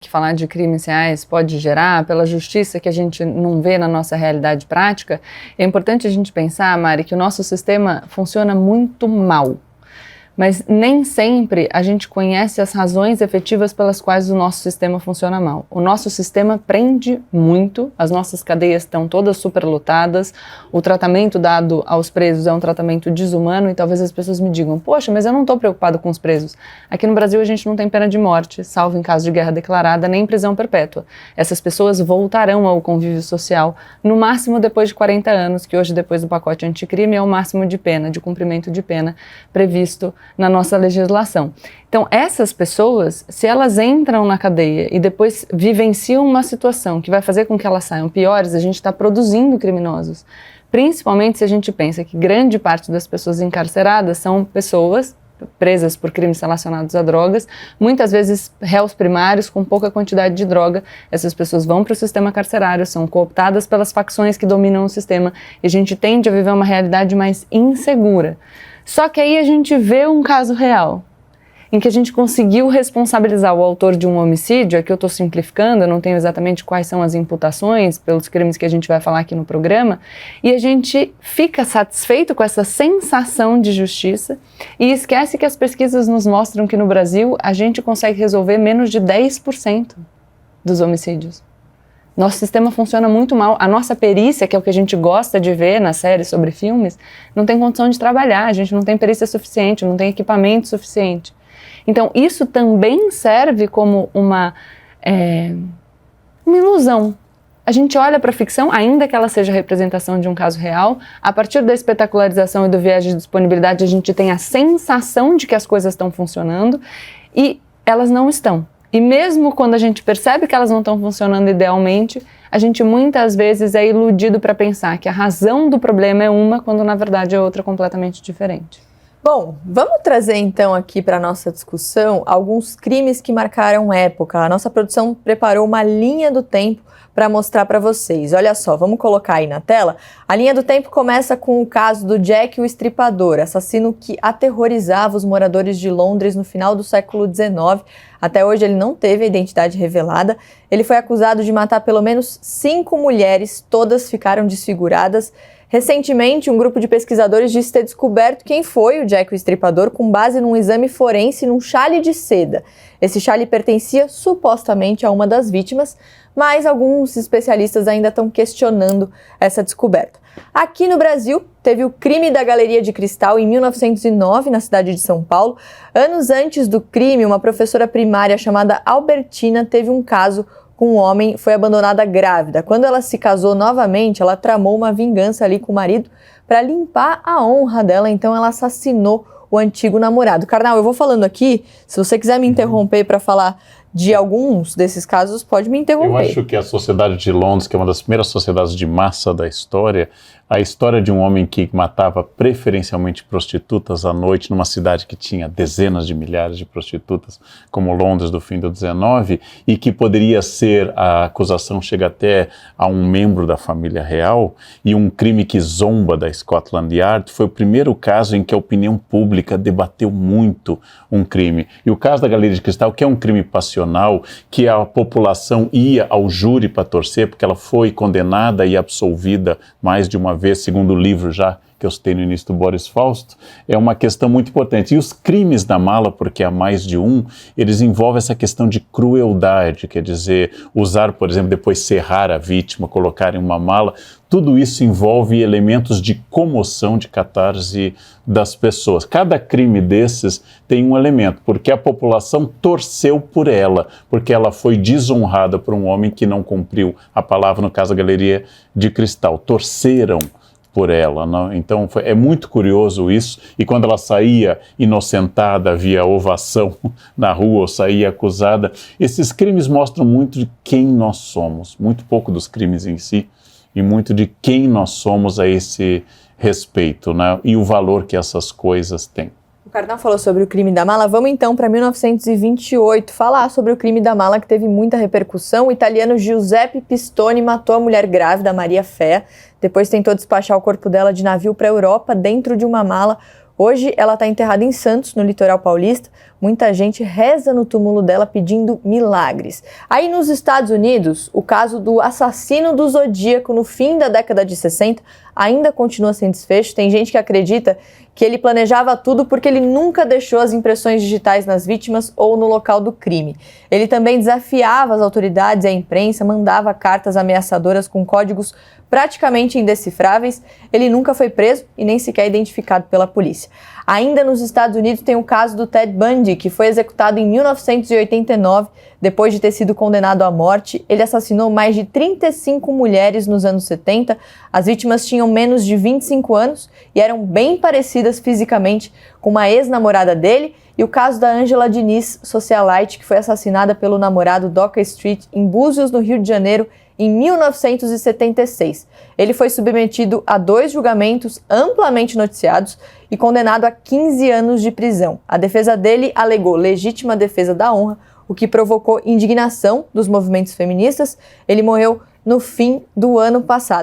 que falar de crimes reais pode gerar, pela justiça que a gente não vê na nossa realidade prática, é importante a gente pensar, Mari, que o nosso sistema funciona muito mal. Mas nem sempre a gente conhece as razões efetivas pelas quais o nosso sistema funciona mal. O nosso sistema prende muito, as nossas cadeias estão todas superlotadas, o tratamento dado aos presos é um tratamento desumano e talvez as pessoas me digam, poxa, mas eu não estou preocupado com os presos. Aqui no Brasil a gente não tem pena de morte, salvo em caso de guerra declarada, nem prisão perpétua. Essas pessoas voltarão ao convívio social, no máximo depois de 40 anos, que hoje depois do pacote anticrime é o máximo de pena, de cumprimento de pena previsto na nossa legislação. Então, essas pessoas, se elas entram na cadeia e depois vivenciam uma situação que vai fazer com que elas saiam piores, a gente está produzindo criminosos. Principalmente se a gente pensa que grande parte das pessoas encarceradas são pessoas presas por crimes relacionados a drogas, muitas vezes réus primários com pouca quantidade de droga. Essas pessoas vão para o sistema carcerário, são cooptadas pelas facções que dominam o sistema e a gente tende a viver uma realidade mais insegura. Só que aí a gente vê um caso real, em que a gente conseguiu responsabilizar o autor de um homicídio, aqui eu estou simplificando, eu não tenho exatamente quais são as imputações pelos crimes que a gente vai falar aqui no programa, e a gente fica satisfeito com essa sensação de justiça e esquece que as pesquisas nos mostram que no Brasil a gente consegue resolver menos de 10% dos homicídios. Nosso sistema funciona muito mal. A nossa perícia, que é o que a gente gosta de ver nas séries sobre filmes, não tem condição de trabalhar, a gente não tem perícia suficiente, não tem equipamento suficiente. Então, isso também serve como uma ilusão. A gente olha para a ficção, ainda que ela seja a representação de um caso real, a partir da espetacularização e do viés de disponibilidade, a gente tem a sensação de que as coisas estão funcionando e elas não estão. E mesmo quando a gente percebe que elas não estão funcionando idealmente, a gente muitas vezes é iludido para pensar que a razão do problema é uma, quando na verdade é outra completamente diferente. Bom, vamos trazer então aqui para a nossa discussão alguns crimes que marcaram época. A nossa produção preparou uma linha do tempo para mostrar para vocês. Olha só, vamos colocar aí na tela. A linha do tempo começa com o caso do Jack o Estripador, assassino que aterrorizava os moradores de Londres no final do século XIX. Até hoje ele não teve a identidade revelada. Ele foi acusado de matar pelo menos 5 mulheres, todas ficaram desfiguradas. Recentemente, um grupo de pesquisadores disse ter descoberto quem foi o Jack o Estripador com base num exame forense num xale de seda. Esse xale pertencia supostamente a uma das vítimas, mas alguns especialistas ainda estão questionando essa descoberta. Aqui no Brasil, teve o crime da Galeria de Cristal em 1909, na cidade de São Paulo. Anos antes do crime, uma professora primária chamada Albertina teve um caso com um homem, foi abandonada grávida. Quando ela se casou novamente, ela tramou uma vingança ali com o marido para limpar a honra dela, então ela assassinou o antigo namorado. Karnal, eu vou falando aqui, se você quiser me interromper para falar de alguns desses casos, pode me interromper. Eu acho que a Sociedade de Londres, que é uma das primeiras sociedades de massa da história, a história de um homem que matava preferencialmente prostitutas à noite numa cidade que tinha dezenas de milhares de prostitutas, como Londres do fim do 19, e que poderia ser, a acusação chega até a um membro da família real, e um crime que zomba da Scotland Yard, foi o primeiro caso em que a opinião pública debateu muito um crime. E o caso da Galeria de Cristal, que é um crime passional, que a população ia ao júri para torcer, porque ela foi condenada e absolvida mais de uma vez, segundo o livro já que eu citei no início do Boris Fausto, é uma questão muito importante. E os crimes da mala, porque há mais de um, eles envolvem essa questão de crueldade, quer dizer, usar, por exemplo, depois serrar a vítima, colocar em uma mala, tudo isso envolve elementos de comoção, de catarse das pessoas. Cada crime desses tem um elemento, porque a população torceu por ela, porque ela foi desonrada por um homem que não cumpriu a palavra, no caso da Galeria de Cristal. Torceram por ela, não? Então é muito curioso isso, e quando ela saía inocentada, havia ovação na rua, ou saía acusada. Esses crimes mostram muito de quem nós somos, muito pouco dos crimes em si, e muito de quem nós somos a esse respeito, né? E o valor que essas coisas têm. O Karnal falou sobre o crime da mala, vamos então para 1928 falar sobre o crime da mala que teve muita repercussão. O italiano Giuseppe Pistone matou a mulher grávida, Maria Fé, depois tentou despachar o corpo dela de navio para a Europa dentro de uma mala. Hoje ela está enterrada em Santos, no litoral paulista. muita gente reza no túmulo dela pedindo milagres. Aí nos Estados Unidos, o caso do assassino do Zodíaco no fim da década de 60 ainda continua sem desfecho. Tem gente que acredita que ele planejava tudo porque ele nunca deixou as impressões digitais nas vítimas ou no local do crime. Ele também desafiava as autoridades e a imprensa, mandava cartas ameaçadoras com códigos praticamente indecifráveis. Ele nunca foi preso e nem sequer identificado pela polícia. Ainda nos Estados Unidos tem o caso do Ted Bundy, que foi executado em 1989, depois de ter sido condenado à morte. Ele assassinou mais de 35 mulheres nos anos 70. As vítimas tinham menos de 25 anos e eram bem parecidas fisicamente com uma ex-namorada dele. E o caso da Angela Diniz, socialite, que foi assassinada pelo namorado Doca Street em Búzios, no Rio de Janeiro, em 1976. Ele foi submetido a 2 julgamentos amplamente noticiados e condenado a 15 anos de prisão. A defesa dele alegou legítima defesa da honra, o que provocou indignação dos movimentos feministas. Ele morreu no fim do ano passado.